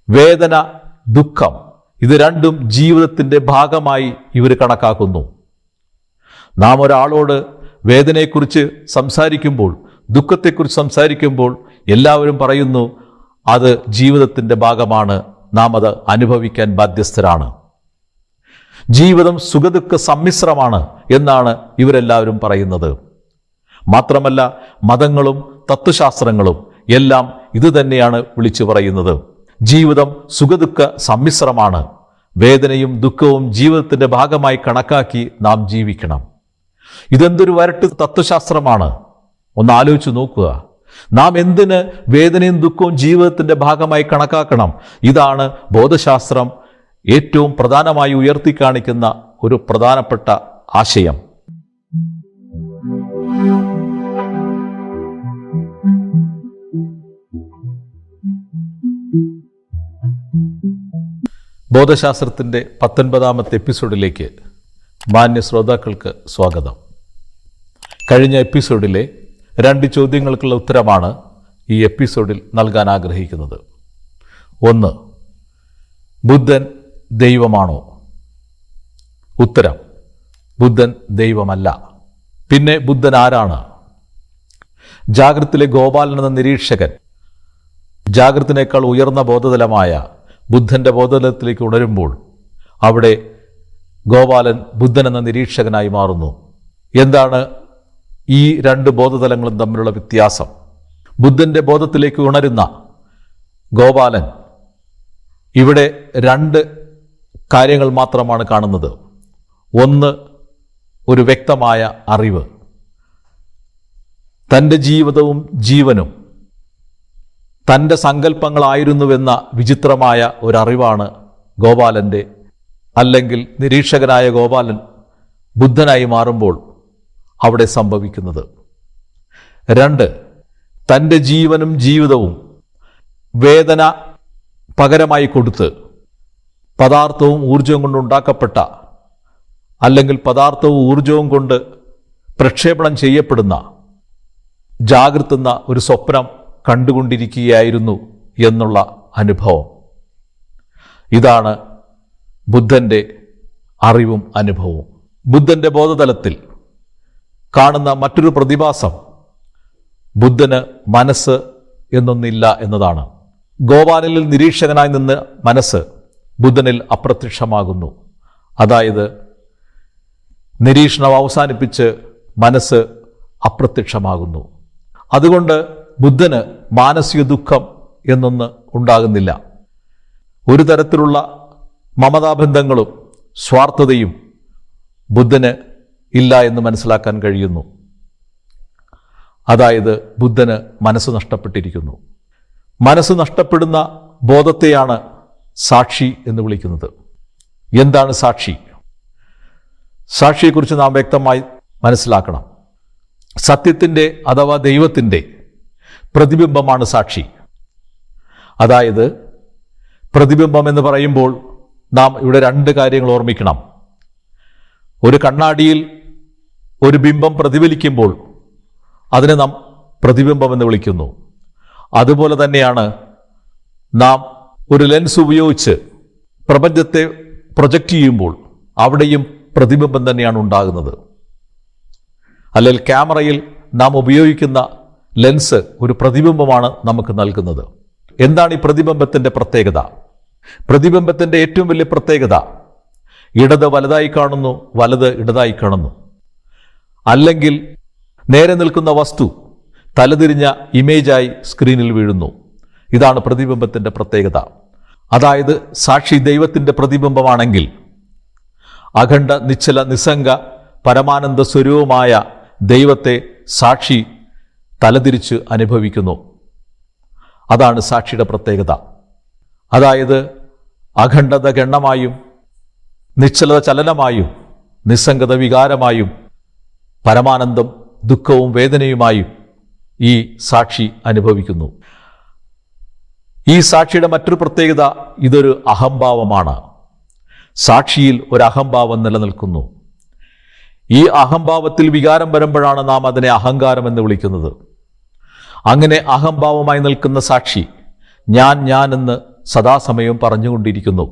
വേദന, ദുഃഖം, ഇത് രണ്ടും ജീവിതത്തിൻ്റെ ഭാഗമായി ഇവർ കണക്കാക്കുന്നു. നാം ഒരാളോട് വേദനയെക്കുറിച്ച് സംസാരിക്കുമ്പോൾ, ദുഃഖത്തെക്കുറിച്ച് സംസാരിക്കുമ്പോൾ എല്ലാവരും പറയുന്നു അത് ജീവിതത്തിൻ്റെ ഭാഗമാണ്, നാം അത് അനുഭവിക്കാൻ ബാധ്യസ്ഥരാണ്. ജീവിതം സുഖദുഃഖ സമ്മിശ്രമാണ് എന്നാണ് ഇവരെല്ലാവരും പറയുന്നത്. മാത്രമല്ല മതങ്ങളും തത്വശാസ്ത്രങ്ങളും എല്ലാം ഇത് തന്നെയാണ് വിളിച്ചു പറയുന്നത്. ജീവിതം സുഖദുഃഖ സമ്മിശ്രമാണ്. വേദനയും ദുഃഖവും ജീവിതത്തിൻ്റെ ഭാഗമായി കണക്കാക്കി നാം ജീവിക്കണം. ഇതെന്തൊരു വരട്ട് തത്വശാസ്ത്രമാണ്! ഒന്ന് ആലോചിച്ച് നോക്കുക. നാം എന്തിന് വേദനയും ദുഃഖവും ജീവിതത്തിൻ്റെ ഭാഗമായി കണക്കാക്കണം? ഇതാണ് ബോധശാസ്ത്രം ഏറ്റവും പ്രധാനമായി ഉയർത്തിക്കാണിക്കുന്ന ഒരു പ്രധാനപ്പെട്ട ആശയം. ബോധശാസ്ത്രത്തിൻ്റെ 19ാമത്തെ എപ്പിസോഡിലേക്ക് മാന്യ ശ്രോതാക്കൾക്ക് സ്വാഗതം. കഴിഞ്ഞ എപ്പിസോഡിലെ 2 ചോദ്യങ്ങൾക്കുള്ള ഉത്തരമാണ് ഈ എപ്പിസോഡിൽ നൽകാൻ ആഗ്രഹിക്കുന്നത്. 1. ബുദ്ധൻ ദൈവമാണോ? ഉത്തരം: ബുദ്ധൻ ദൈവമല്ല. പിന്നെ ബുദ്ധൻ ആരാണ്? ജാഗ്രത്തിലെ ഗോപാലൻ എന്ന നിരീക്ഷകൻ ജാഗ്രത്തിനേക്കാൾ ഉയർന്ന ബോധതലമായ ബുദ്ധൻ്റെ ബോധതലത്തിലേക്ക് ഉണരുമ്പോൾ അവിടെ ഗോപാലൻ ബുദ്ധൻ എന്ന നിരീക്ഷകനായി മാറുന്നു. എന്താണ് ഈ 2 ബോധതലങ്ങളും തമ്മിലുള്ള വ്യത്യാസം? ബുദ്ധൻ്റെ ബോധത്തിലേക്ക് ഉണരുന്ന ഗോപാലൻ ഇവിടെ 2 കാര്യങ്ങൾ മാത്രമാണ് കാണുന്നത്. 1, ഒരു വ്യക്തമായ അറിവ്. തൻ്റെ ജീവിതവും ജീവനും തൻ്റെ സങ്കല്പങ്ങളായിരുന്നുവെന്ന വിചിത്രമായ ഒരറിവാണ് ഗോപാലൻ്റെ, അല്ലെങ്കിൽ നിരീക്ഷകനായ ഗോപാലൻ ബുദ്ധനായി മാറുമ്പോൾ അവിടെ സംഭവിക്കുന്നത്. 2, തൻ്റെ ജീവനും ജീവിതവും വേദന പകരമായി കൊടുത്ത് പദാർത്ഥവും ഊർജവും കൊണ്ടുണ്ടാക്കപ്പെട്ട, അല്ലെങ്കിൽ പദാർത്ഥവും ഊർജവും കൊണ്ട് പ്രക്ഷേപണം ചെയ്യപ്പെടുന്ന ജാഗ്രത്തുന്ന ഒരു സ്വപ്നം കണ്ടുകൊണ്ടിരിക്കുകയായിരുന്നു എന്നുള്ള അനുഭവം. ഇതാണ് ബുദ്ധൻ്റെ അറിവും അനുഭവവും. ബുദ്ധൻ്റെ ബോധതലത്തിൽ കാണുന്ന മറ്റൊരു പ്രതിഭാസം ബുദ്ധന് മനസ്സ് എന്നൊന്നില്ല എന്നതാണ്. ഗോപാലനിൽ നിരീക്ഷകനായി നിന്ന് മനസ്സ് ബുദ്ധനിൽ അപ്രത്യക്ഷമാകുന്നു. അതായത് നിരീക്ഷണം അവസാനിപ്പിച്ച് മനസ്സ് അപ്രത്യക്ഷമാകുന്നു. അതുകൊണ്ട് ബുദ്ധന് മാനസിക ദുഃഖം എന്നൊന്ന് ഉണ്ടാകുന്നില്ല. ഒരു തരത്തിലുള്ള മമതാബന്ധങ്ങളും സ്വാർത്ഥതയും ബുദ്ധന് ഇല്ല എന്ന് മനസ്സിലാക്കാൻ കഴിയുന്നു. അതായത് ബുദ്ധന് മനസ്സ് നഷ്ടപ്പെട്ടിരിക്കുന്നു. മനസ്സ് നഷ്ടപ്പെടുന്ന ബോധത്തെയാണ് സാക്ഷി എന്ന് വിളിക്കുന്നത്. എന്താണ് സാക്ഷി? സാക്ഷിയെക്കുറിച്ച് നാം വ്യക്തമായി മനസ്സിലാക്കണം. സത്യത്തിൻ്റെ അഥവാ ദൈവത്തിൻ്റെ പ്രതിബിംബമാണ് സാക്ഷി. അതായത് പ്രതിബിംബം എന്ന് പറയുമ്പോൾ നാം ഇവിടെ 2 കാര്യങ്ങൾ ഓർമ്മിക്കണം. ഒരു കണ്ണാടിയിൽ ഒരു ബിംബം പ്രതിഫലിക്കുമ്പോൾ അതിനെ നാം പ്രതിബിംബം എന്ന് വിളിക്കുന്നു. അതുപോലെ തന്നെയാണ് നാം ഒരു ലെൻസ് ഉപയോഗിച്ച് പ്രപഞ്ചത്തെ പ്രൊജക്റ്റ് ചെയ്യുമ്പോൾ അവിടെയും പ്രതിബിംബം തന്നെയാണ് ഉണ്ടാകുന്നത്. അല്ലെങ്കിൽ ക്യാമറയിൽ നാം ഉപയോഗിക്കുന്ന ലെൻസ് ഒരു പ്രതിബിംബമാണ് നമുക്ക് നൽകുന്നത്. എന്താണ് ഈ പ്രതിബിംബത്തിൻ്റെ പ്രത്യേകത? പ്രതിബിംബത്തിൻ്റെ ഏറ്റവും വലിയ പ്രത്യേകത ഇടത് വലതായി കാണുന്നു, വലത് ഇടതായി കാണുന്നു. അല്ലെങ്കിൽ നേരെ നിൽക്കുന്ന വസ്തു തലതിരിഞ്ഞ ഇമേജായി സ്ക്രീനിൽ വീഴുന്നു. ഇതാണ് പ്രതിബിംബത്തിൻ്റെ പ്രത്യേകത. അതായത് സാക്ഷി ദൈവത്തിൻ്റെ പ്രതിബിംബമാണെങ്കിൽ അഖണ്ഡ നിശ്ചല നിസ്സംഗ പരമാനന്ദ സ്വരൂപമായ ദൈവത്തെ സാക്ഷി തലതിരിച്ച് അനുഭവിക്കുന്നു. അതാണ് സാക്ഷിയുടെ പ്രത്യേകത. അതായത് അഖണ്ഡത ഗണ്ണമായും നിശ്ചലത ചലനമായും നിസ്സംഗത വികാരമായും പരമാനന്ദം ദുഃഖവും വേദനയുമായും ഈ സാക്ഷി അനുഭവിക്കുന്നു. ഈ സാക്ഷിയുടെ മറ്റൊരു പ്രത്യേകത, ഇതൊരു അഹംഭാവമാണ്. സാക്ഷിയിൽ ഒരു അഹംഭാവം നിലനിൽക്കുന്നു. ഈ അഹംഭാവത്തിൽ വികാരം വരുമ്പോഴാണ് നാം അതിനെ അഹങ്കാരം എന്ന് വിളിക്കുന്നത്. അങ്ങനെ അഹംഭാവമായി നിൽക്കുന്ന സാക്ഷി ഞാൻ എന്ന് സദാസമയം പറഞ്ഞുകൊണ്ടിരിക്കുന്നു.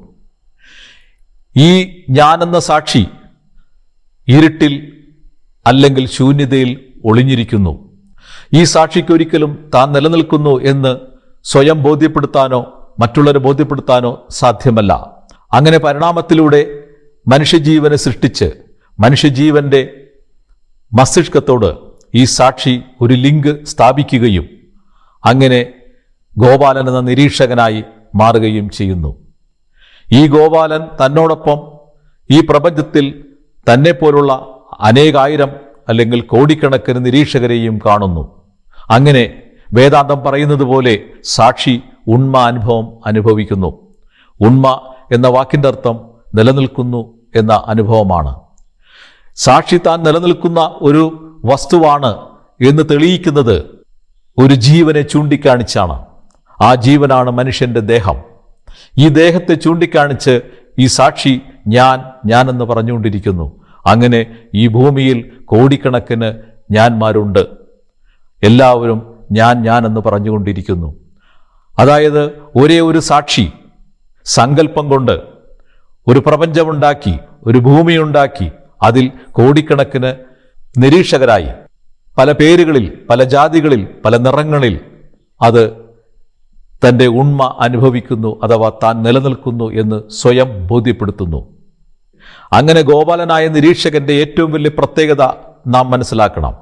ഈ ഞാനെന്ന സാക്ഷി ഇരുട്ടിൽ അല്ലെങ്കിൽ ശൂന്യതയിൽ ഒളിഞ്ഞിരിക്കുന്നു. ഈ സാക്ഷിക്കൊരിക്കലും താൻ നിലനിൽക്കുന്നു എന്ന് സ്വയം ബോധ്യപ്പെടുത്താനോ മറ്റുള്ളവരെ ബോധ്യപ്പെടുത്താനോ സാധ്യമല്ല. അങ്ങനെ പരിണാമത്തിലൂടെ മനുഷ്യജീവനെ സൃഷ്ടിച്ച് മനുഷ്യജീവന്റെ മസ്തിഷ്കത്തോട് ഈ സാക്ഷി ഒരു ലിങ്ക് സ്ഥാപിക്കുകയും അങ്ങനെ ഗോപാലൻ എന്ന നിരീക്ഷകനായി മാറുകയും ചെയ്യുന്നു. ഈ ഗോപാലൻ തന്നോടൊപ്പം ഈ പ്രപഞ്ചത്തിൽ തന്നെപ്പോലുള്ള അനേകായിരം അല്ലെങ്കിൽ കോടിക്കണക്കിന് നിരീക്ഷകരെയും കാണുന്നു. അങ്ങനെ വേദാന്തം പറയുന്നത് പോലെ സാക്ഷി ഉണ്മ അനുഭവം അനുഭവിക്കുന്നു. ഉണ്മ എന്ന വാക്കിൻ്റെ അർത്ഥം നിലനിൽക്കുന്നു എന്ന അനുഭവമാണ്. സാക്ഷി താൻ നിലനിൽക്കുന്ന ഒരു വസ്തുവാണ് എന്ന് തെളിയിക്കുന്നത് ഒരു ജീവനെ ചൂണ്ടിക്കാണിച്ചാണ്. ആ ജീവനാണ് മനുഷ്യന്റെ ദേഹം. ഈ ദേഹത്തെ ചൂണ്ടിക്കാണിച്ച് ഈ സാക്ഷി ഞാൻ എന്ന് പറഞ്ഞുകൊണ്ടിരിക്കുന്നു. അങ്ങനെ ഈ ഭൂമിയിൽ കോടിക്കണക്കിന് ഞാന്മാരുണ്ട്. എല്ലാവരും ഞാൻ എന്ന് പറഞ്ഞുകൊണ്ടിരിക്കുന്നു. അതായത് ഒരേ ഒരു സാക്ഷി സങ്കല്പം കൊണ്ട് ഒരു പ്രപഞ്ചമുണ്ടാക്കി, ഒരു ഭൂമിയുണ്ടാക്കി, അതിൽ കോടിക്കണക്കിന് നിരീക്ഷകരായി പല പേരുകളിൽ, പല ജാതികളിൽ, പല നിറങ്ങളിൽ അത് തൻ്റെ ഉണ്മ അനുഭവിക്കുന്നു, അഥവാ താൻ നിലനിൽക്കുന്നു എന്ന് സ്വയം ബോധ്യപ്പെടുത്തുന്നു. അങ്ങനെ ഗോപാലനായ നിരീക്ഷകന്റെ ഏറ്റവും വലിയ പ്രത്യേകത നാം മനസ്സിലാക്കണം.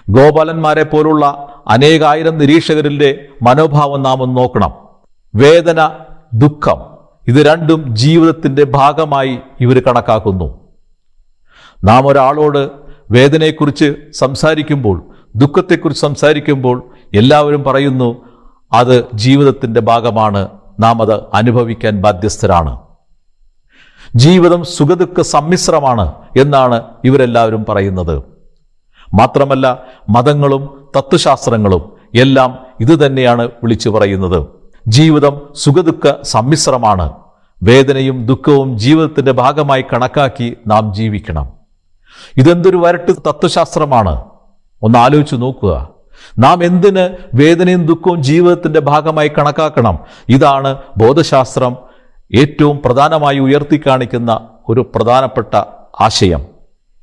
ഗോപാലന്മാരെ പോലുള്ള അനേകായിരം നിരീക്ഷകരിലെ മനോഭാവം നാം ഒന്ന് നോക്കണം. വേദന, ദുഃഖം, ഇത് രണ്ടും ജീവിതത്തിന്റെ ഭാഗമായി ഇവർ കണക്കാക്കുന്നു. നാം ഒരാളോട് വേദനയെക്കുറിച്ച് സംസാരിക്കുമ്പോൾ, ദുഃഖത്തെക്കുറിച്ച് സംസാരിക്കുമ്പോൾ എല്ലാവരും പറയുന്നു അത് ജീവിതത്തിന്റെ ഭാഗമാണ്, നാം അത് അനുഭവിക്കാൻ ബാധ്യസ്ഥരാണ്. ജീവിതം സുഖദുഃഖ സമ്മിശ്രമാണ് എന്നാണ് ഇവരെല്ലാവരും പറയുന്നത്. മാത്രമല്ല മതങ്ങളും തത്വശാസ്ത്രങ്ങളും എല്ലാം ഇത് തന്നെയാണ് വിളിച്ചു പറയുന്നത്. ജീവിതം സുഖദുഃഖ സമ്മിശ്രമാണ്. വേദനയും ദുഃഖവും ജീവിതത്തിന്റെ ഭാഗമായി കണക്കാക്കി നാം ജീവിക്കണം. ഇതെന്തൊരു വരട്ട് തത്വശാസ്ത്രമാണ്! ഒന്ന് ആലോചിച്ച് നോക്കുക. നാം എന്തിന് വേദനയും ദുഃഖവും ജീവിതത്തിന്റെ ഭാഗമായി കണക്കാക്കണം? ഇതാണ് ബോധശാസ്ത്രം ഏറ്റവും പ്രധാനമായി ഉയർത്തിക്കാണിക്കുന്ന ഒരു പ്രധാനപ്പെട്ട ആശയം.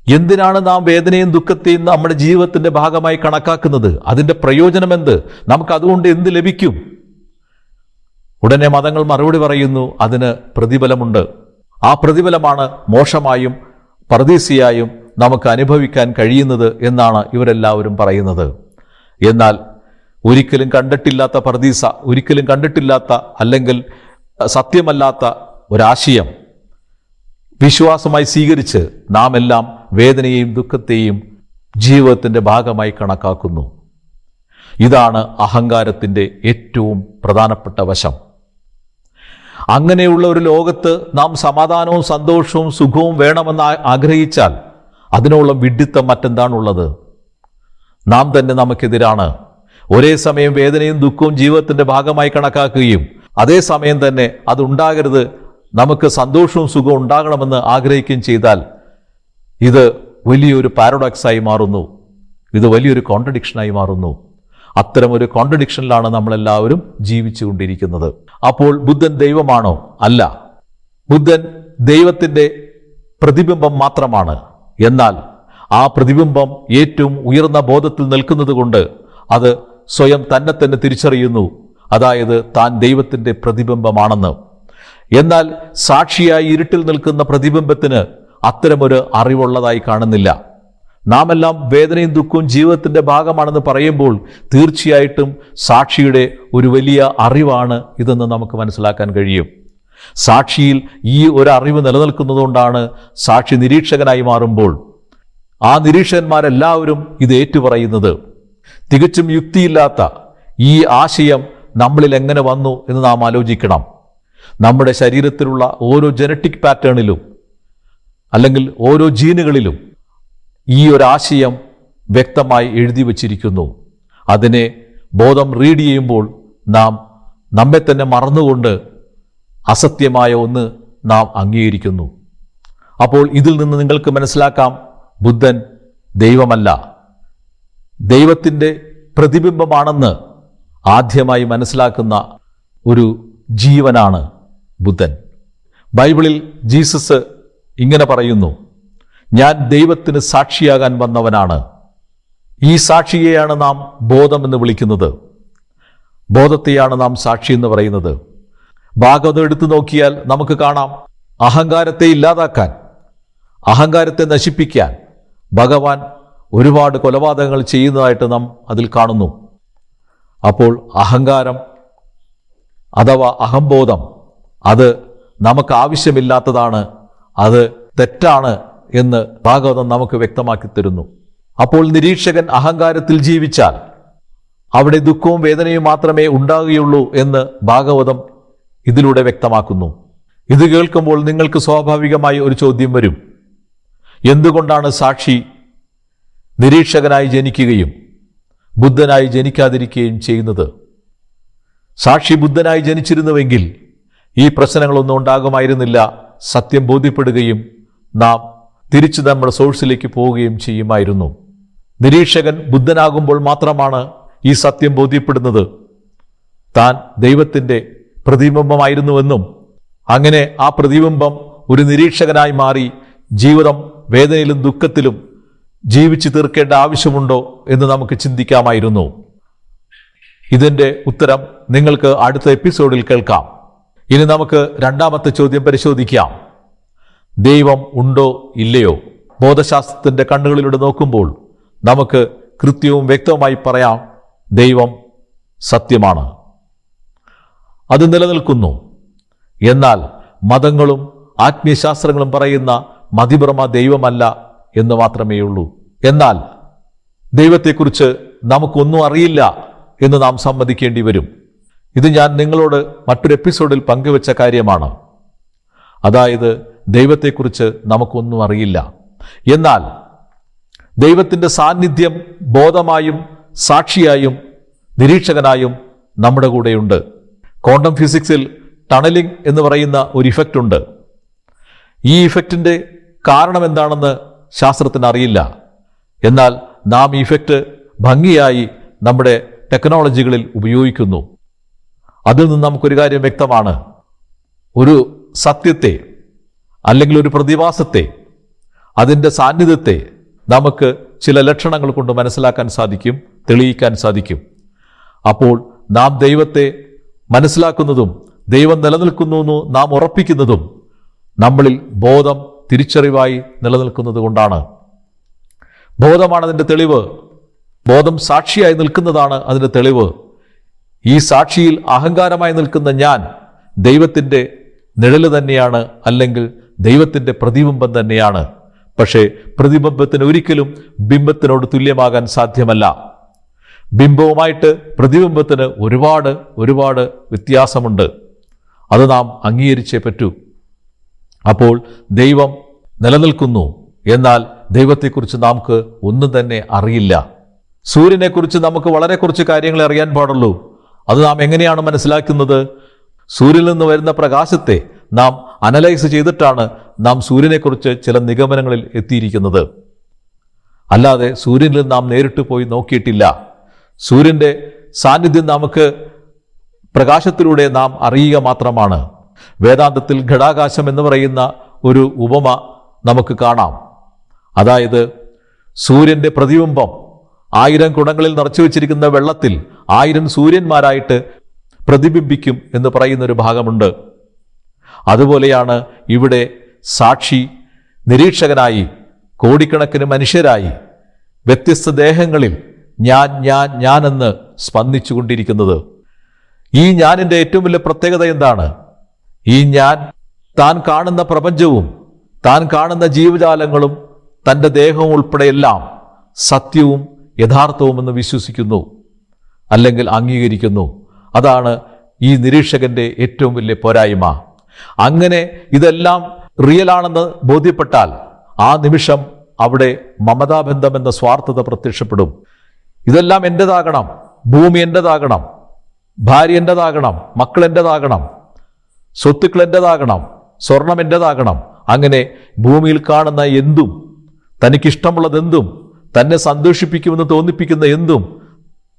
എന്തിനാണ് നാം വേദനയും ദുഃഖത്തെയും നമ്മുടെ ജീവിതത്തിന്റെ ഭാഗമായി കണക്കാക്കുന്നത്? അതിന്റെ പ്രയോജനം എന്ത്? നമുക്ക് അതുകൊണ്ട് എന്ത് ലഭിക്കും? ഉടനെ മതങ്ങൾ മറുപടി പറയുന്നു, അതിന് പ്രതിഫലമുണ്ട്. ആ പ്രതിഫലമാണ് മോക്ഷമായും പർദീസിയായും നമുക്ക് അനുഭവിക്കാൻ കഴിയുന്നത് എന്നാണ് ഇവരെല്ലാവരും പറയുന്നത്. എന്നാൽ ഒരിക്കലും കണ്ടിട്ടില്ലാത്ത പർദീസ, ഒരിക്കലും കണ്ടിട്ടില്ലാത്ത അല്ലെങ്കിൽ സത്യമല്ലാത്ത ഒരാശയം വിശ്വാസമായി സ്വീകരിച്ച് നാം എല്ലാം വേദനയെയും ദുഃഖത്തെയും ജീവിതത്തിന്റെ ഭാഗമായി കണക്കാക്കുന്നു. ഇതാണ് അഹങ്കാരത്തിന്റെ ഏറ്റവും പ്രധാനപ്പെട്ട വശം. അങ്ങനെയുള്ള ഒരു ലോകത്ത് നാം സമാധാനവും സന്തോഷവും സുഖവും വേണമെന്ന് ആഗ്രഹിച്ചാൽ അതിനുള്ള വിഡ്ഢിത്തം മറ്റെന്താണുള്ളത്? നാം തന്നെ നമുക്കെതിരാണ്. ഒരേ സമയം വേദനയും ദുഃഖവും ജീവിതത്തിന്റെ ഭാഗമായി കണക്കാക്കുകയും അതേസമയം തന്നെ അതുണ്ടാകരുത്, നമുക്ക് സന്തോഷവും സുഖവും ഉണ്ടാകണമെന്ന് ആഗ്രഹിക്കുകയും ചെയ്താൽ ഇത് വലിയൊരു പാരഡോക്സായി മാറുന്നു. ഇത് വലിയൊരു കോൺട്രഡിക്ഷനായി മാറുന്നു. അത്തരമൊരു കോൺട്രഡിക്ഷനിലാണ് നമ്മളെല്ലാവരും ജീവിച്ചുകൊണ്ടിരിക്കുന്നത്. അപ്പോൾ ബുദ്ധൻ ദൈവമാണോ? അല്ല. ബുദ്ധൻ ദൈവത്തിന്റെ പ്രതിബിംബം മാത്രമാണ്. എന്നാൽ ആ പ്രതിബിംബം ഏറ്റവും ഉയർന്ന ബോധത്തിൽ നിൽക്കുന്നത് കൊണ്ട് അത് സ്വയം തന്നെ തിരിച്ചറിയുന്നു. അതായത് താൻ ദൈവത്തിന്റെ പ്രതിബിംബമാണെന്ന്. എന്നാൽ സാക്ഷിയായി ഇരുട്ടിൽ നിൽക്കുന്ന പ്രതിബിംബത്തിന് അത്തരമൊരു അറിവുള്ളതായി കാണുന്നില്ല. നാം എല്ലാം വേദനയും ദുഃഖവും ജീവിതത്തിന്റെ ഭാഗമാണെന്ന് പറയുമ്പോൾ തീർച്ചയായിട്ടും സാക്ഷിയുടെ ഒരു വലിയ അറിവാണ് ഇതെന്ന് നമുക്ക് മനസ്സിലാക്കാൻ കഴിയും. സാക്ഷിയിൽ ഈ ഒരു അറിവ് നിലനിൽക്കുന്നതുകൊണ്ടാണ് സാക്ഷി നിരീക്ഷകനായി മാറുമ്പോൾ ആ നിരീക്ഷകന്മാരെല്ലാവരും ഇത് ഏറ്റുപറയുന്നത്. തികച്ചും യുക്തിയില്ലാത്ത ഈ ആശയം നമ്മളിൽ എങ്ങനെ വന്നു എന്ന് നാം ആലോചിക്കണം. നമ്മുടെ ശരീരത്തിലുള്ള ഓരോ ജനറ്റിക് പാറ്റേണിലും അല്ലെങ്കിൽ ഓരോ ജീനുകളിലും ഈ ഒരാശയം വ്യക്തമായി എഴുതി വച്ചിരിക്കുന്നു. അതിനെ ബോധം റീഡ് ചെയ്യുമ്പോൾ നാം നമ്മെ തന്നെ മറന്നുകൊണ്ട് അസത്യമായ ഒന്ന് നാം അംഗീകരിക്കുന്നു. അപ്പോൾ ഇതിൽ നിന്ന് നിങ്ങൾക്ക് മനസ്സിലാക്കാം, ബുദ്ധൻ ദൈവമല്ല, ദൈവത്തിൻ്റെ പ്രതിബിംബമാണെന്ന് ആദ്യമായി മനസ്സിലാക്കുന്ന ഒരു ജീവനാണ് ബുദ്ധൻ. ബൈബിളിൽ ജീസസ് ഇങ്ങനെ പറയുന്നു, ഞാൻ ദൈവത്തിന് സാക്ഷിയാകാൻ വന്നവനാണ്. ഈ സാക്ഷിയെയാണ് നാം ബോധമെന്ന് വിളിക്കുന്നത്. ബോധത്തെയാണ് നാം സാക്ഷി എന്ന് പറയുന്നത്. ഭാഗവതം എടുത്തു നോക്കിയാൽ നമുക്ക് കാണാം, അഹങ്കാരത്തെ ഇല്ലാതാക്കാൻ, അഹങ്കാരത്തെ നശിപ്പിക്കാൻ ഭഗവാൻ ഒരുപാട് കൊലപാതകങ്ങൾ ചെയ്യുന്നതായിട്ട് നാം അതിൽ കാണുന്നു. അപ്പോൾ അഹങ്കാരം അഥവാ അഹംബോധം അത് നമുക്ക് ആവശ്യമില്ലാത്തതാണ്, അത് തെറ്റാണ് എന്ന് ഭാഗവതം നമുക്ക് വ്യക്തമാക്കി തരുന്നു. അപ്പോൾ നിരീക്ഷകൻ അഹങ്കാരത്തിൽ ജീവിച്ചാൽ അവിടെ ദുഃഖവും വേദനയും മാത്രമേ ഉണ്ടാകുകയുള്ളൂ എന്ന് ഭാഗവതം ഇതിലൂടെ വ്യക്തമാക്കുന്നു. ഇത് കേൾക്കുമ്പോൾ നിങ്ങൾക്ക് സ്വാഭാവികമായി ഒരു ചോദ്യം വരും, എന്തുകൊണ്ടാണ് സാക്ഷി നിരീക്ഷകനായി ജനിക്കുകയും ബുദ്ധനായി ജനിക്കാതിരിക്കുകയും ചെയ്യുന്നത്? സാക്ഷി ബുദ്ധനായി ജനിച്ചിരുന്നുവെങ്കിൽ ഈ പ്രശ്നങ്ങളൊന്നും ഉണ്ടാകുമായിരുന്നില്ല. സത്യം ബോധ്യപ്പെടുകയും നാം തിരിച്ചു നമ്മുടെ സോഴ്സിലേക്ക് പോവുകയും ചെയ്യുമായിരുന്നു. നിരീക്ഷകൻ ബുദ്ധനാകുമ്പോൾ മാത്രമാണ് ഈ സത്യം ബോധ്യപ്പെടുന്നത്. താൻ ദൈവത്തിൻ്റെ പ്രതിബിംബമായിരുന്നുവെന്നും അങ്ങനെ ആ പ്രതിബിംബം ഒരു നിരീക്ഷകനായി മാറി ജീവിതം വേദനയിലും ദുഃഖത്തിലും ജീവിച്ചു തീർക്കേണ്ട ആവശ്യമുണ്ടോ എന്ന് നമുക്ക് ചിന്തിക്കാമായിരുന്നു. ഇതിൻ്റെ ഉത്തരം നിങ്ങൾക്ക് അടുത്ത എപ്പിസോഡിൽ കേൾക്കാം. ഇനി നമുക്ക് രണ്ടാമത്തെ ചോദ്യം പരിശോധിക്കാം. ദൈവം ഉണ്ടോ ഇല്ലയോ? ബോധശാസ്ത്രത്തിൻ്റെ കണ്ണുകളിലൂടെ നോക്കുമ്പോൾ നമുക്ക് കൃത്യവും വ്യക്തവുമായി പറയാം, ദൈവം സത്യമാണ്, അത് നിലനിൽക്കുന്നു. എന്നാൽ മതങ്ങളും ആത്മീയശാസ്ത്രങ്ങളും പറയുന്ന മതിഭ്രമ ദൈവമല്ല എന്ന് മാത്രമേ ഉള്ളൂ. എന്നാൽ ദൈവത്തെക്കുറിച്ച് നമുക്കൊന്നും അറിയില്ല എന്ന് നാം സമ്മതിക്കേണ്ടി വരും. ഇത് ഞാൻ നിങ്ങളോട് മറ്റൊരു എപ്പിസോഡിൽ പങ്കുവെച്ച കാര്യമാണ്. അതായത് ദൈവത്തെക്കുറിച്ച് നമുക്കൊന്നും അറിയില്ല. എന്നാൽ ദൈവത്തിൻ്റെ സാന്നിധ്യം ബോധമായും സാക്ഷിയായും നിരീക്ഷകനായും നമ്മുടെ കൂടെയുണ്ട്. ക്വാണ്ടം ഫിസിക്സിൽ ടണലിംഗ് എന്ന് പറയുന്ന ഒരു ഇഫക്റ്റ് ഉണ്ട്. ഈ ഇഫക്റ്റിൻ്റെ കാരണം എന്താണെന്ന് ശാസ്ത്രത്തിന് അറിയില്ല. എന്നാൽ നാം ഈ ഇഫക്റ്റ് ഭംഗിയായി നമ്മുടെ ടെക്നോളജികളിൽ ഉപയോഗിക്കുന്നു. അതിൽ നിന്ന് നമുക്കൊരു കാര്യം വ്യക്തമാണ്, ഒരു സത്യത്തെ അല്ലെങ്കിൽ ഒരു പ്രതിഭാസത്തെ, അതിൻ്റെ സാന്നിധ്യത്തെ നമുക്ക് ചില ലക്ഷണങ്ങൾ കൊണ്ട് മനസ്സിലാക്കാൻ സാധിക്കും, തെളിയിക്കാൻ സാധിക്കും. അപ്പോൾ നാം ദൈവത്തെ മനസ്സിലാക്കുന്നതും ദൈവം നിലനിൽക്കുന്നു എന്ന് നാം ഉറപ്പിക്കുന്നതും നമ്മളിൽ ബോധം തിരിച്ചറിവായി നിലനിൽക്കുന്നത് കൊണ്ടാണ്. ബോധമാണ് അതിൻ്റെ തെളിവ്. ബോധം സാക്ഷിയായി നിൽക്കുന്നതാണ് അതിൻ്റെ തെളിവ്. ഈ സാക്ഷിയിൽ അഹങ്കാരമായി നിൽക്കുന്ന ഞാൻ ദൈവത്തിൻ്റെ നിഴല് തന്നെയാണ്, അല്ലെങ്കിൽ ദൈവത്തിൻ്റെ പ്രതിബിംബം തന്നെയാണ്. പക്ഷേ പ്രതിബിംബത്തിന് ഒരിക്കലും ബിംബത്തിനോട് തുല്യമാകാൻ സാധ്യമല്ല. ബിംബവുമായിട്ട് പ്രതിബിംബത്തിന് ഒരുപാട് വ്യത്യാസമുണ്ട്. അത് നാം അംഗീകരിച്ചേ പറ്റൂ. അപ്പോൾ ദൈവം നിലനിൽക്കുന്നു, എന്നാൽ ദൈവത്തെക്കുറിച്ച് നമുക്ക് ഒന്നും തന്നെ അറിയില്ല. സൂര്യനെക്കുറിച്ച് നമുക്ക് വളരെ കുറച്ച് കാര്യങ്ങളെ അറിയാൻ പാടുള്ളൂ. അത് നാം എങ്ങനെയാണ് മനസ്സിലാക്കുന്നത്? സൂര്യനിൽ നിന്ന് വരുന്ന പ്രകാശത്തെ നാം അനലൈസ് ചെയ്തിട്ടാണ് നാം സൂര്യനെക്കുറിച്ച് ചില നിഗമനങ്ങളിൽ എത്തിയിരിക്കുന്നത്. അല്ലാതെ സൂര്യനിൽ നാം നേരിട്ട് പോയി നോക്കിയിട്ടില്ല. സൂര്യൻ്റെ സാന്നിധ്യം നമുക്ക് പ്രകാശത്തിലൂടെ നാം അറിയുക മാത്രമാണ്. വേദാന്തത്തിൽ ഘടാകാശം എന്ന് പറയുന്ന ഒരു ഉപമ നമുക്ക് കാണാം. അതായത് സൂര്യൻ്റെ പ്രതിബിംബം 1000 കുടങ്ങളിൽ നിറച്ചു വെച്ചിരിക്കുന്ന വെള്ളത്തിൽ 1000 സൂര്യന്മാരായിട്ട് പ്രതിബിംബിക്കും എന്ന് പറയുന്നൊരു ഭാഗമുണ്ട്. അതുപോലെയാണ് ഇവിടെ സാക്ഷി നിരീക്ഷകനായി കോടിക്കണക്കിന് മനുഷ്യരായി വ്യത്യസ്ത ദേഹങ്ങളിൽ ഞാനെന്ന് സ്പന്ദിച്ചുകൊണ്ടിരിക്കുന്നത്. ഈ ഞാനിൻ്റെ ഏറ്റവും വലിയ പ്രത്യേകത എന്താണ്? ഈ ഞാൻ താൻ കാണുന്ന പ്രപഞ്ചവും താൻ കാണുന്ന ജീവജാലങ്ങളും തൻ്റെ ദേഹവും ഉൾപ്പെടെയെല്ലാം സത്യവും യഥാർത്ഥവുമെന്ന് വിശ്വസിക്കുന്നു, അല്ലെങ്കിൽ അംഗീകരിക്കുന്നു. അതാണ് ഈ നിരീക്ഷകന്റെ ഏറ്റവും വലിയ പോരായ്മ. അങ്ങനെ ഇതെല്ലാം റിയലാണെന്ന് ബോധ്യപ്പെട്ടാൽ ആ നിമിഷം അവിടെ മമതാബന്ധം എന്ന സ്വാർത്ഥത പ്രത്യക്ഷപ്പെടും. ഇതെല്ലാം എൻ്റെതാകണം, ഭൂമി എൻ്റെതാകണം, ഭാര്യ എൻ്റെതാകണം, മക്കൾ എൻ്റെതാകണം, സ്വത്തുക്കൾ എൻ്റെതാകണം, സ്വർണം എൻ്റെതാകണം. അങ്ങനെ ഭൂമിയിൽ കാണുന്ന എന്തും, തനിക്കിഷ്ടമുള്ളതെന്തും, തന്നെ സന്തോഷിപ്പിക്കുമെന്ന് തോന്നിപ്പിക്കുന്ന എന്തും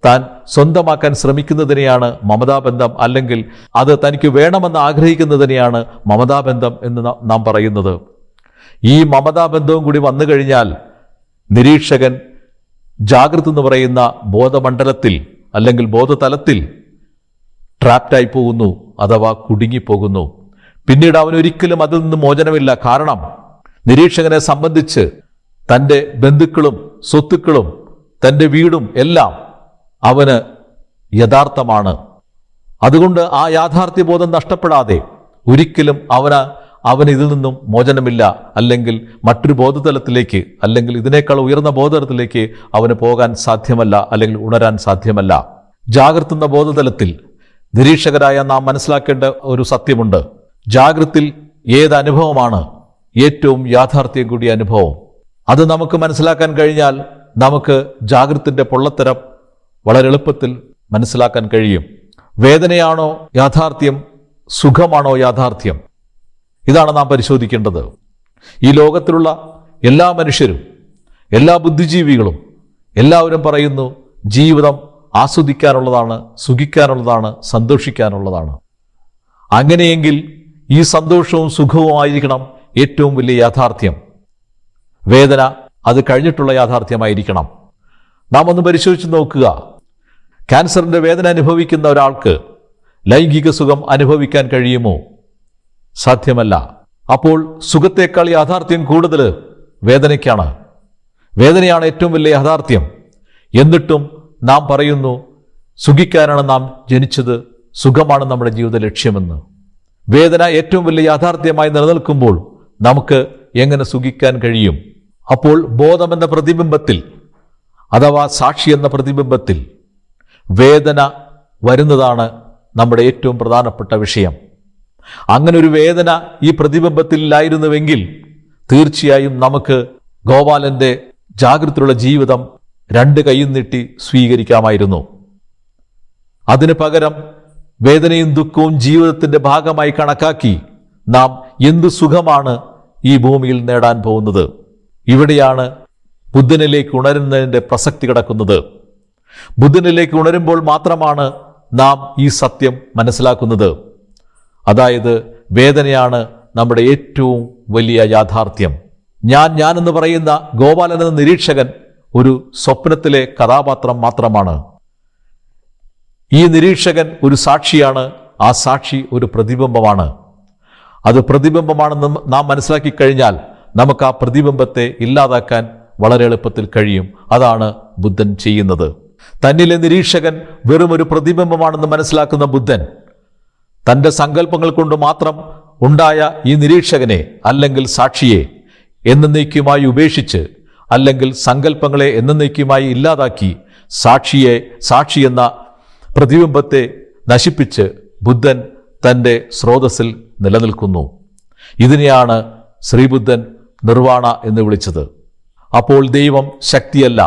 താൻ സ്വന്തമാക്കാൻ ശ്രമിക്കുന്നതിനെയാണ് മമതാബന്ധം, അല്ലെങ്കിൽ അത് തനിക്ക് വേണമെന്ന് ആഗ്രഹിക്കുന്നതിനെയാണ് മമതാബന്ധം എന്ന് നാം പറയുന്നത്. ഈ മമതാബന്ധവും കൂടി വന്നു കഴിഞ്ഞാൽ നിരീക്ഷകൻ ജാഗ്രത എന്ന് പറയുന്ന ബോധമണ്ഡലത്തിൽ അല്ലെങ്കിൽ ബോധതലത്തിൽ ട്രാപ്റ്റായി പോകുന്നു, അഥവാ കുടുങ്ങിപ്പോകുന്നു. പിന്നീട് അവനൊരിക്കലും അതിൽ നിന്ന് മോചനമില്ല. കാരണം നിരീക്ഷകനെ സംബന്ധിച്ച് തൻ്റെ ബന്ധുക്കളും സ്വത്തുക്കളും തൻ്റെ വീടും എല്ലാം അവന് യഥാർത്ഥമാണ്. അതുകൊണ്ട് ആ യാഥാർത്ഥ്യബോധം നഷ്ടപ്പെടാതെ ഒരിക്കലും അവന് ഇതിൽ നിന്നും മോചനമില്ല, അല്ലെങ്കിൽ മറ്റൊരു ബോധതലത്തിലേക്ക്, അല്ലെങ്കിൽ ഇതിനേക്കാൾ ഉയർന്ന ബോധതലത്തിലേക്ക് അവന് പോകാൻ സാധ്യമല്ല, അല്ലെങ്കിൽ ഉണരാൻ സാധ്യമല്ല. ജാഗ്രത എന്ന ബോധതലത്തിൽ നിരീക്ഷകരായ നാം മനസ്സിലാക്കേണ്ട ഒരു സത്യമുണ്ട്. ജാഗ്രതയിൽ ഏത് അനുഭവമാണ് ഏറ്റവും യാഥാർത്ഥ്യം കൂടിയ അനുഭവം? അത് നമുക്ക് മനസ്സിലാക്കാൻ കഴിഞ്ഞാൽ നമുക്ക് ജാഗ്രതയുടെ പൊള്ളത്തരം വളരെ എളുപ്പത്തിൽ മനസ്സിലാക്കാൻ കഴിയും. വേദനയാണോ യാഥാർത്ഥ്യം? സുഖമാണോ യാഥാർത്ഥ്യം? ഇതാണ് നാം പരിശോധിക്കേണ്ടത്. ഈ ലോകത്തിലുള്ള എല്ലാ മനുഷ്യരും, എല്ലാ ബുദ്ധിജീവികളും എല്ലാവരും പറയുന്നു ജീവിതം ആസ്വദിക്കാനുള്ളതാണ്, സുഖിക്കാനുള്ളതാണ്, സന്തോഷിക്കാനുള്ളതാണ്. അങ്ങനെയെങ്കിൽ ഈ സന്തോഷവും സുഖവും ആയിരിക്കണം ഏറ്റവും വലിയ യാഥാർത്ഥ്യം. വേദന അത് കഴിഞ്ഞിട്ടുള്ള യാഥാർത്ഥ്യമായിരിക്കണം. നാം ഒന്ന് പരിശോധിച്ച് നോക്കുക. ക്യാൻസറിന്റെ വേദന അനുഭവിക്കുന്ന ഒരാൾക്ക് ലൈംഗിക സുഖം അനുഭവിക്കാൻ കഴിയുമോ? സാധ്യമല്ല. അപ്പോൾ സുഖത്തേക്കാൾ യാഥാർത്ഥ്യം കൂടുതൽ വേദനയ്ക്കാണ്. വേദനയാണ് ഏറ്റവും വലിയ യാഥാർത്ഥ്യം. എന്നിട്ടും നാം പറയുന്നു സുഖിക്കാനാണ് നാം ജനിച്ചത്, സുഖമാണ് നമ്മുടെ ജീവിത ലക്ഷ്യമെന്ന്. വേദന ഏറ്റവും വലിയ യാഥാർത്ഥ്യമായി നിലനിൽക്കുമ്പോൾ നമുക്ക് എങ്ങനെ സുഖിക്കാൻ കഴിയും? അപ്പോൾ ബോധമെന്ന പ്രതിബിംബത്തിൽ, അഥവാ സാക്ഷി എന്ന പ്രതിബിംബത്തിൽ വേദന വരുന്നതാണ് നമ്മുടെ ഏറ്റവും പ്രധാനപ്പെട്ട വിഷയം. അങ്ങനെ ഒരു വേദന ഈ പ്രതിബിംബത്തിൽ ഇല്ലായിരുന്നുവെങ്കിൽ തീർച്ചയായും നമുക്ക് ഗോപാലന്റെ ജാഗ്രതയുള്ള ജീവിതം രണ്ട് കൈയും നീട്ടി സ്വീകരിക്കാമായിരുന്നു. അതിനു പകരം വേദനയും ദുഃഖവും ജീവിതത്തിന്റെ ഭാഗമായി കണക്കാക്കി നാം എന്തു സുഖമാണ് ഈ ഭൂമിയിൽ നേടാൻ പോകുന്നത്? ഇവിടെയാണ് ബുദ്ധനിലേക്ക് ഉണരുന്നതിൻ്റെ പ്രസക്തി കിടക്കുന്നത്. ബുദ്ധനിലേക്ക് ഉണരുമ്പോൾ മാത്രമാണ് നാം ഈ സത്യം മനസ്സിലാക്കുന്നത്. അതായത് വേദനയാണ് നമ്മുടെ ഏറ്റവും വലിയ യാഥാർത്ഥ്യം. ഞാനെന്ന് പറയുന്ന ഗോപാലൻ എന്ന നിരീക്ഷകൻ ഒരു സ്വപ്നത്തിലെ കഥാപാത്രം മാത്രമാണ്. ഈ നിരീക്ഷകൻ ഒരു സാക്ഷിയാണ്. ആ സാക്ഷി ഒരു പ്രതിബിംബമാണ്. അത് പ്രതിബിംബമാണെന്ന് നാം മനസ്സിലാക്കി കഴിഞ്ഞാൽ നമുക്ക് ആ പ്രതിബിംബത്തെ ഇല്ലാതാക്കാൻ വളരെ എളുപ്പത്തിൽ കഴിയും. അതാണ് ബുദ്ധൻ ചെയ്യുന്നത്. തന്നിലെ നിരീക്ഷകൻ വെറും ഒരു പ്രതിബിംബമാണെന്ന് മനസ്സിലാക്കുന്ന ബുദ്ധൻ തൻ്റെ സങ്കല്പങ്ങൾ കൊണ്ട് മാത്രം ഉണ്ടായ ഈ നിരീക്ഷകനെ, അല്ലെങ്കിൽ സാക്ഷിയെ എന്നേക്കുമായി ഉപേക്ഷിച്ച്, അല്ലെങ്കിൽ സങ്കല്പങ്ങളെ എന്നേക്കുമായി ഇല്ലാതാക്കി സാക്ഷി എന്ന പ്രതിബിംബത്തെ നശിപ്പിച്ച് ബുദ്ധൻ തൻ്റെ സ്രോതസ്സിൽ നിലനിൽക്കുന്നു. ഇതിനെയാണ് ശ്രീബുദ്ധൻ നിർവാണ എന്ന് വിളിച്ചത്. അപ്പോൾ ദൈവം ശക്തിയല്ല,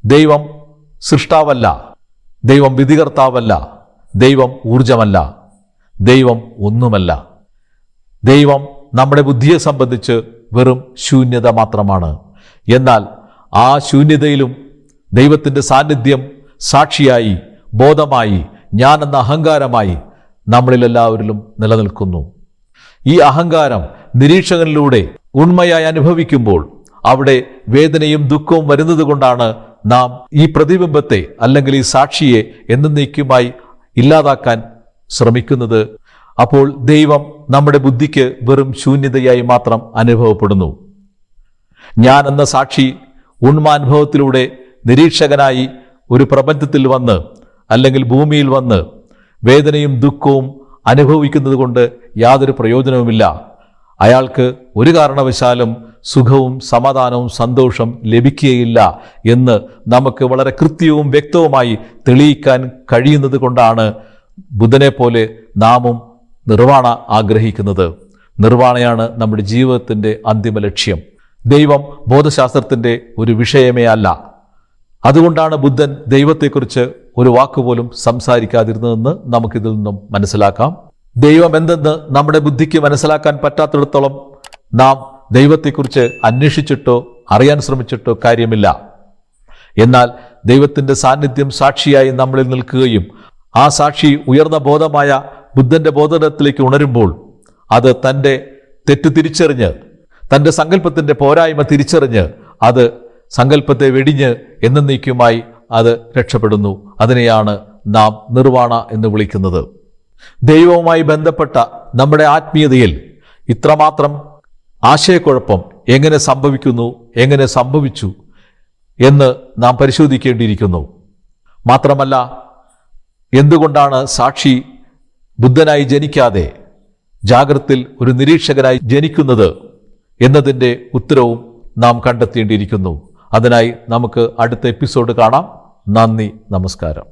ദൈവം സൃഷ്ടാവല്ല, ദൈവം വിധികർത്താവല്ല, ദൈവം ഊർജമല്ല, ദൈവം ഒന്നുമല്ല. ദൈവം നമ്മുടെ ബുദ്ധിയെ സംബന്ധിച്ച് വെറും ശൂന്യത മാത്രമാണ്. എന്നാൽ ആ ശൂന്യതയിലും ദൈവത്തിൻ്റെ സാന്നിധ്യം സാക്ഷിയായി, ബോധമായി, ഞാനെന്ന അഹങ്കാരമായി നമ്മളിലെല്ലാവരിലും നിലനിൽക്കുന്നു. ഈ അഹങ്കാരം നിരീക്ഷകനിലൂടെ ഉണ്മയായി അനുഭവിക്കുമ്പോൾ അവിടെ വേദനയും ദുഃഖവും വരുന്നത് കൊണ്ടാണ് നാം ഈ പ്രതിബിംബത്തെ, അല്ലെങ്കിൽ ഈ സാക്ഷിയെ എന്നേക്കുമായി ഇല്ലാതാക്കാൻ ശ്രമിക്കുന്നത്. അപ്പോൾ ദൈവം നമ്മുടെ ബുദ്ധിക്ക് വെറും ശൂന്യതയായി മാത്രം അനുഭവപ്പെടുന്നു. ഞാൻ എന്ന സാക്ഷി ഉണ്മാനുഭവത്തിലൂടെ നിരീക്ഷകനായി ഒരു പ്രപഞ്ചത്തിൽ വന്ന്, അല്ലെങ്കിൽ ഭൂമിയിൽ വന്ന് വേദനയും ദുഃഖവും അനുഭവിക്കുന്നത് കൊണ്ട് യാതൊരു പ്രയോജനവുമില്ല. അയാൾക്ക് ഒരു കാരണവശാലും സുഖവും സമാധാനവും സന്തോഷം ലഭിക്കുകയില്ല എന്ന് നമുക്ക് വളരെ കൃത്യവും വ്യക്തവുമായി തെളിയിക്കാൻ കഴിയുന്നത് കൊണ്ടാണ് ബുദ്ധനെ പോലെ നാമും നിർവാണ ആഗ്രഹിക്കുന്നത്. നിർവാണയാണ് നമ്മുടെ ജീവിതത്തിൻ്റെ അന്തിമ ലക്ഷ്യം. ദൈവം ബോധശാസ്ത്രത്തിൻ്റെ ഒരു വിഷയമേ അല്ല. അതുകൊണ്ടാണ് ബുദ്ധൻ ദൈവത്തെക്കുറിച്ച് ഒരു വാക്കുപോലും സംസാരിക്കാതിരുന്നതെന്ന് നമുക്കിതിൽ നിന്നും മനസ്സിലാക്കാം. ദൈവം എന്തെന്ന് നമ്മുടെ ബുദ്ധിക്ക് മനസ്സിലാക്കാൻ പറ്റാത്തിടത്തോളം നാം ദൈവത്തെക്കുറിച്ച് അന്വേഷിച്ചിട്ടോ അറിയാൻ ശ്രമിച്ചിട്ടോ കാര്യമില്ല. എന്നാൽ ദൈവത്തിൻ്റെ സാന്നിധ്യം സാക്ഷിയായി നമ്മളിൽ നിൽക്കുകയും ആ സാക്ഷി ഉയർന്ന ബോധമായ ബുദ്ധൻ്റെ ബോധനത്തിലേക്ക് ഉണരുമ്പോൾ അത് തൻ്റെ തെറ്റ് തിരിച്ചറിഞ്ഞ്, തൻ്റെ സങ്കല്പത്തിൻ്റെ പോരായ്മ തിരിച്ചറിഞ്ഞ് അത് സങ്കല്പത്തെ വെടിഞ്ഞ് എന്നേക്കുമായി അത് രക്ഷപ്പെടുന്നു. അതിനെയാണ് നാം നിർവാണ എന്ന് വിളിക്കുന്നത്. ദൈവവുമായി ബന്ധപ്പെട്ട നമ്മുടെ ആത്മീയതയിൽ ഇത്രമാത്രം ആശയക്കുഴപ്പം എങ്ങനെ സംഭവിക്കുന്നു, എങ്ങനെ സംഭവിച്ചു എന്ന് നാം പരിശോധിക്കേണ്ടിയിരിക്കുന്നു. മാത്രമല്ല, എന്തുകൊണ്ടാണ് സാക്ഷി ബുദ്ധനായി ജനിക്കാതെ ജാഗ്രത്തിൽ ഒരു നിരീക്ഷകനായി ജനിക്കുന്നത് എന്നതിൻ്റെ ഉത്തരവും നാം കണ്ടെത്തേണ്ടിയിരിക്കുന്നു. അതിനായി നമുക്ക് അടുത്ത എപ്പിസോഡ് കാണാം. നന്ദി, നമസ്കാരം.